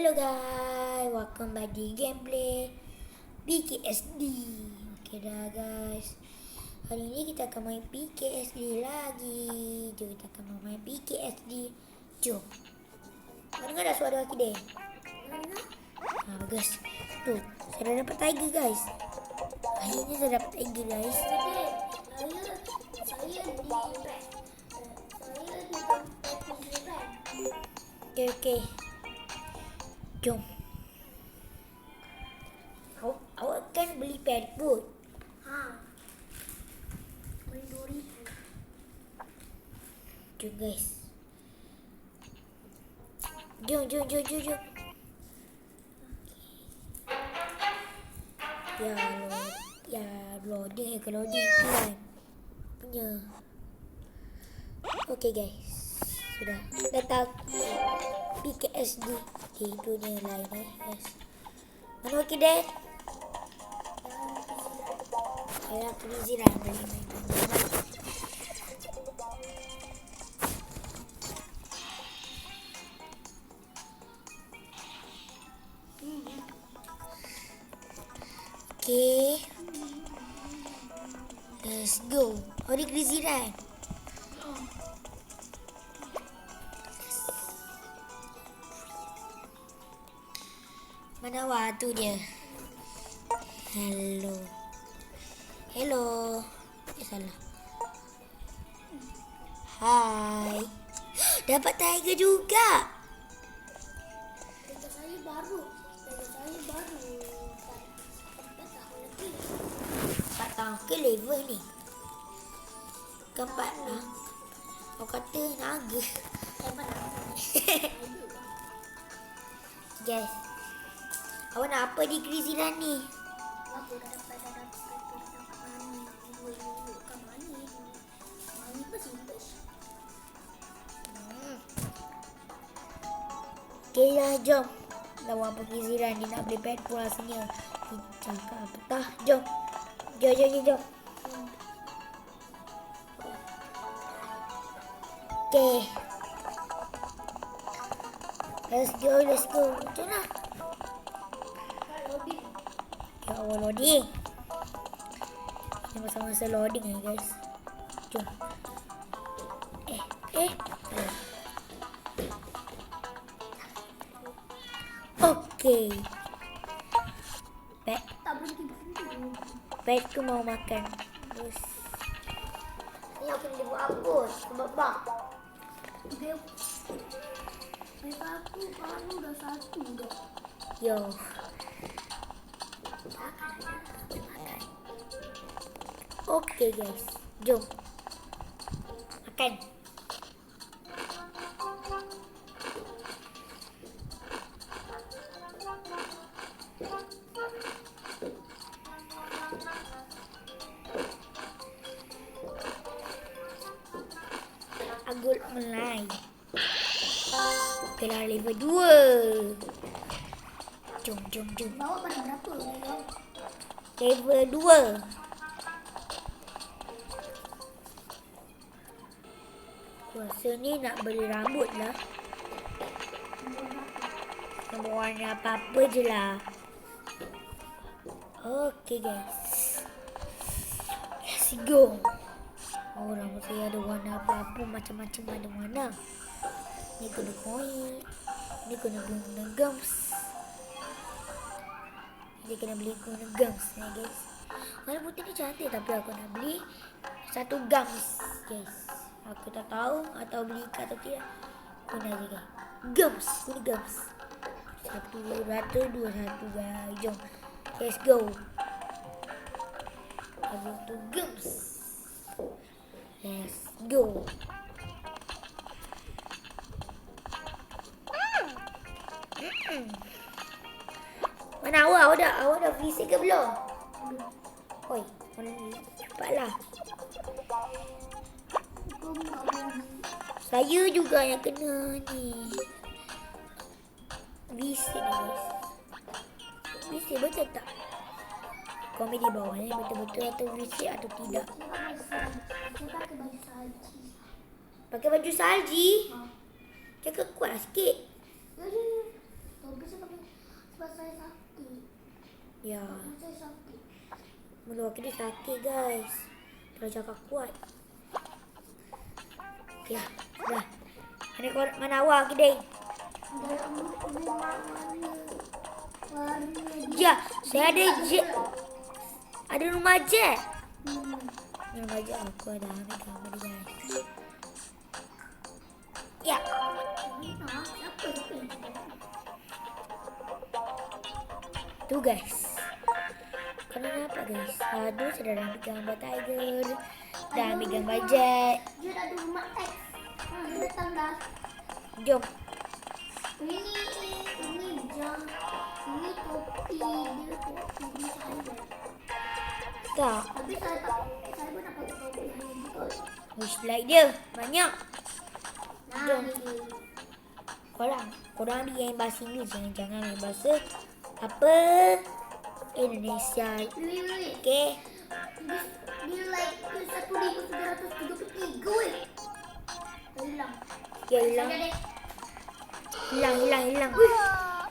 Hello guys, welcome back di gameplay PKSD. Oke dah guys, hari ini kita akan main PKSD lagi. Jom kita akan main PKSD. Jom. Mana ada suara aku deh? Bagus. Tuh, saya dapat tiger guys. Akhirnya saya dapat tiger guys. Oke. Jom. Awak kan beli pet food. Beli 2,000. Jom guys. Jom. Loading kan punya. Oke guys, sudah datang PKSD di dunia lain guys. Mana okey deh? Saya perizinan beli main. Okay, let's go. Hari Crazy Run. Mana waktu dia? Hello. Salah. Hai. Dapat tiger juga. Tiga saya baru. 4 tahun ke level ni? Keempat lah. Kau kata naga. Guys, awak nak apa di Crazy Run ni? Aku dah dapat mani. Bukan mani. Mani pun simple. Okay lah, jom. Lawan Crazy Run, dia nak beli pet pun rasanya. Dia cakap apa tah? Jom. Okay. Let's go. Jom lah. Ya Allah, loading. Ini masa-masa loading guys. Jom. Okay. Tak berhenti. Pet tu mau makan. Terus. Ni aku nak buat apa? Sebab Okay. Aku baru dah 1 dah. Yo. Okay guys, jom makan. Agul mulai. Okay lah, level 2. Jom. Bawa pada berapa? Level 2. Rasa ni nak beli rambut lah. Nak warna apa-apa je lah. Okay guys, let's go. Oh, rambut saya ada warna apa-apa, macam-macam ada warna. Ni kena koin. Ni kena guna gums. Dia kena beli guna gums ni guys. Warna putih ni cantik, tapi aku nak beli 1 gums guys. Aku tak tahu atau beli atau tidak. Guna je guys. Guna gums. 1, 2, 1 guys. Jom. Let's go. Aku tu gums. Let's go. Mana awak dah fisik ke belum? Oi, mana ni? Cepatlah. Saya juga yang kena ni. Fisik guys. Fisik betul tak? Komen di bawah ni betul-betul atau fisik atau tidak. Pakai baju salji. Cakap kuat sikit. Topi saya Ya, Saya sakit. mulut aku dia sakit guys. Kalau cakap kuat. Ya, dah. Mana awak kedai? Dalam rumah mana? Warna Ya, saya ada jet. Ada rumah jet. Hmm. Rumah jet aku ada ambil gambar dia guys. Ya, Nah, siapa yang tu guys. Kenapa guys? Aduh, sudah dah ambil gambar tiger. Dah ambil gambar jet. Dia ada rumah X. Dia datang dah. Jom. Ini jam. Ini topi. Dia topi. Ini cahaya. Tak. Tapi saya pun nak pakai topi hanya betul. Wish like dia. Banyak. Nah, Jom. ini. Korang ambil yang bahasa Inggeris. Jangan yang bahasa apa? Indonesia. Wait. Okay. Dia like 1,733 weh. Hilang. Ya, hilang. Ada deh. Hilang. Wih,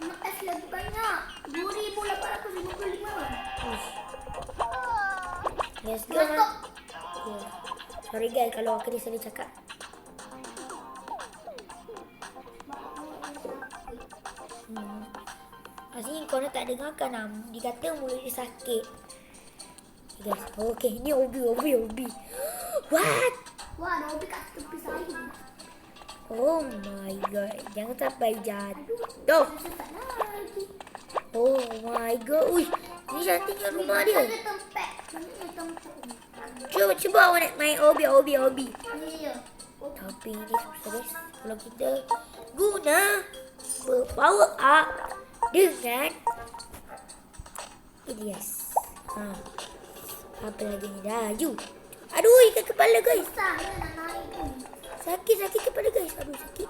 S lagi banyak. 2,855. Let's go. Dah stop. Yeah. Sorry guys kalau aku dia salah cakap. Asyik korang tak dengarkan lah. Dia kata mulut dia sakit. Guys, okay. Ni Obi. What? Wah, ada obi kat tepi saya. Oh my god. Jangan sampai jatuh. Sesat lagi. Oh my god. Ui, ni cantiknya rumah dia. Ada tempat. Mana tempat? Cuba awak nak main Obi. Ni ya. Tapi ni susah guys. Kalau kita guna power up dengan ini guys. Apa lagi ni? Laju. Aduh, ikat kepala guys. Susah ya nak naik tu. Sakit kepala guys. Aduh, sakit.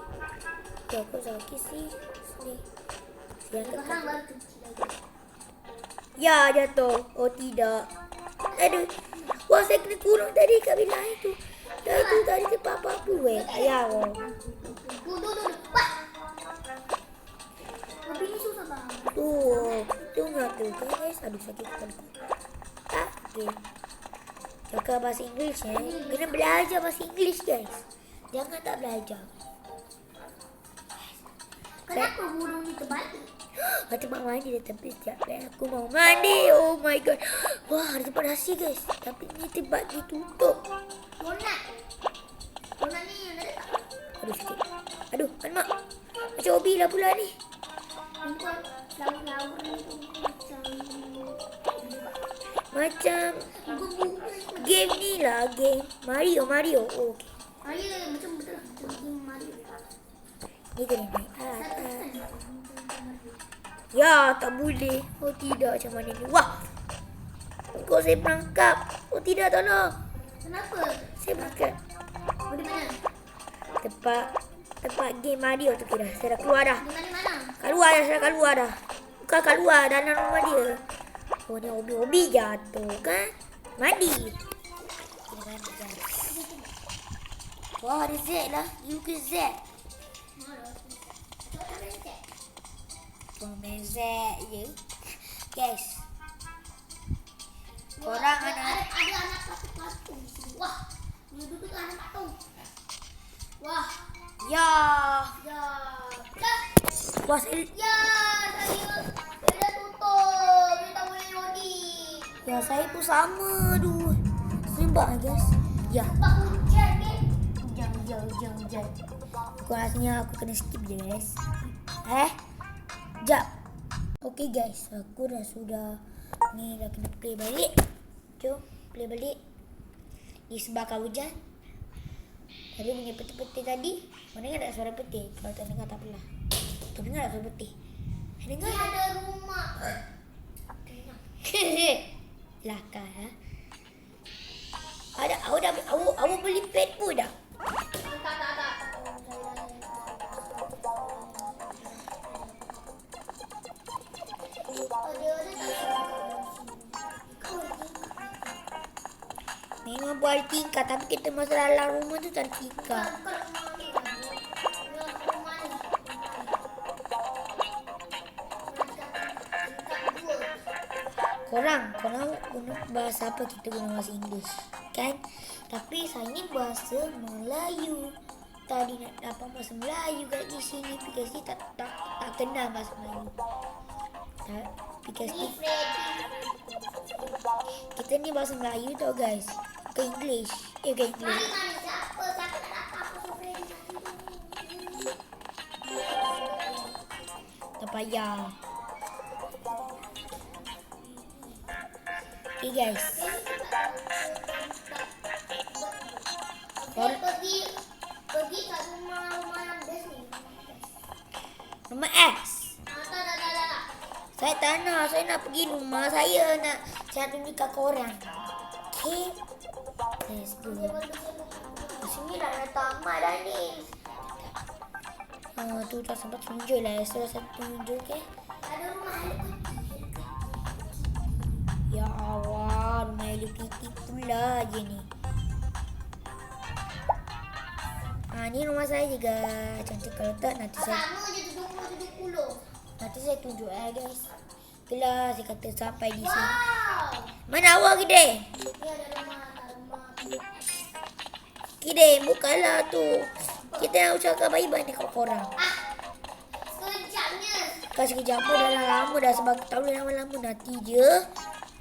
Kau sakit sih. Sini. Siang Sekarang kepala. baru kecil lagi. Ya, jatuh. Oh, tidak. Aduh. Wah, saya kena kurung tadi kat bilah itu. Dah itu tadi tempat apa-apa weh. Ayah. Duduk. Cepat. Tapi ni susah banget. Tunggu tu guys. Aduh, sakit kepala. Okay. Cakap bahasa Inggeris ya. Kena belajar bahasa Inggeris guys. Jangan tak belajar. Kenapa burung ni terbalik? Ada tempat mandi dah tapi sekejap. Aku mau mandi. Oh my god. Wah, ada tempat rahsia guys. Tapi ni tempat ditutup. Donat ni yang ada tak? Aduh, sakit. Aduh, alamak. Macam Obi lah pula ni. Bukan flower ni tu Macam bunga-bunga. game ni lah. Game Mario. Oh, okay. Mario macam betul lah. Macam game Mario. Ni kena naik Satu atas. kan? Ya, tak boleh. Oh tidak, macam mana ni? Wah. Kau saya perangkap. Oh tidak, tolong. Kenapa? Saya perangkap. Oh, di mana? Tempat game Mario tu kira. Saya dah keluar dah. Di mana? Saya dah keluar dah. Bukan keluar dalam rumah dia. Oh ni Obi jatuh kan? Mandi. Kita mandi guys. Wah, ada Z lah. You ke Z. Komen Z je. Guys. Korang anak. Ada anak patung di sini. Wah, ni duduk tu anak patung. Wah, Ya. ya. Wah, saya Dah tutup. Dia tak boleh loading. ya saya pun sama. Aduh. Sembah guys. Ya. Sebab hujan ni. Hujan. Aku rasanya aku kena skip je guys. Jap. Okay guys, aku dah sudah ni dah kena play balik. Jom play balik. Disebabkan hujan. Tadi bunyi peti-peti tadi. Mana dengar tak suara peti? Kalau tak dengar tak apalah. Kau dengar tak suara peti? Dengar? Ni ada rumah. Lakar ha. Ada awak beli pet pun dah. Tak. Memang buat tingkat tapi kita masuk dalam rumah tu tak ada tingkat. korang guna bahasa apa? Kita guna bahasa English kan? Tapi saya ini bahasa Melayu. Tadi nak dapat bahasa Melayu kat di sini, PKSD tak kenal bahasa Melayu. PKSD kita ni bahasa Melayu tau guys, bukan English. Bukan English. Mari siapa nak dapat apa Freddy? Tak payah. Okay guys. Pergi kat rumah yang best ni. Rumah X. Tak. Saya tak nak. Saya nak pergi rumah saya. Saya tunjukkan korang. Okay. Let's go. Sini dah ada tamat dah ni. Tu tak sempat tunjuk lah. Saya tunjuk ke. Ada rumah Ya Allah. Rumah Hello Kitty pula je ni. Ni rumah saya juga. Cantik kalau tak nanti saya... sama je 70. Nanti saya tunjuk guys. Itulah saya kata sampai di sini. Wow. Mana awak Kideh? Ni ada rumah. Kideh bukalah tu. Kita nak ucapkan bye-bye dekat korang. Sekejapnya. Kan sekejap pun dah lama dah. Sebab tak boleh lama-lama. Nanti je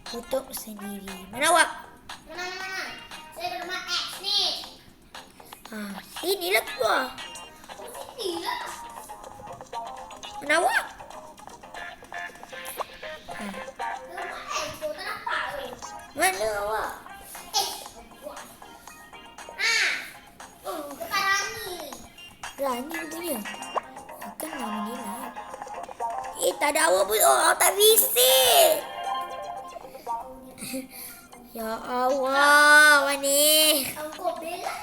tutup sendiri. Mana awak? Mana? Saya ke rumah X ni. Sini lah keluar. Sini lah. Mana awak? Rumah X tu tak nampak weh. Mana awak? Dekat Rani. Rani punya. Bukan nama dia lah. Tak ada awak pun. Awak tak bisik. Ya Allah. Awak ni. Engkau bela.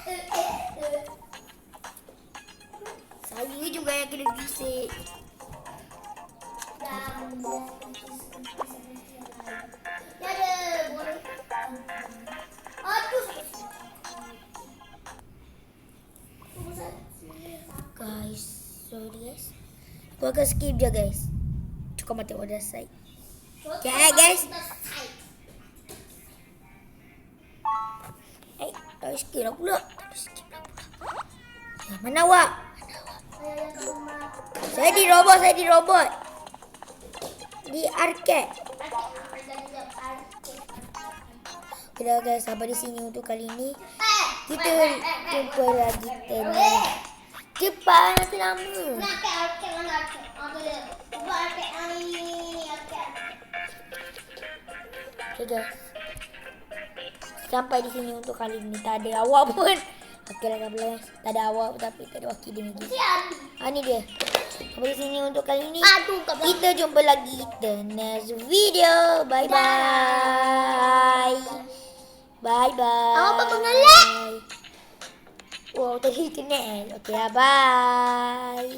Saya juga yang kena bisik. Dia ada boleh. Aduh. Guys. Sorry guys. Aku akan skip je guys. Cukup mati order side. Okay guys. Tak skip lah pula. Mana awak? Saya di robot. Di arcade. Okay dah guys, sampai di sini untuk kali ini. Kita jumpa lagi cepat nanti lama. Okay guys. Sampai di sini untuk kali ini. Tak ada awak pun. Okay lah guys. Tak ada awak tapi tak ada wakil dia lagi. Ni dia. Sampai di sini untuk kali ini. Kita jumpa lagi the next video. Bye bye. Bye bye. Apa pengelak? Wow, tadi kena. Okay lah, bye.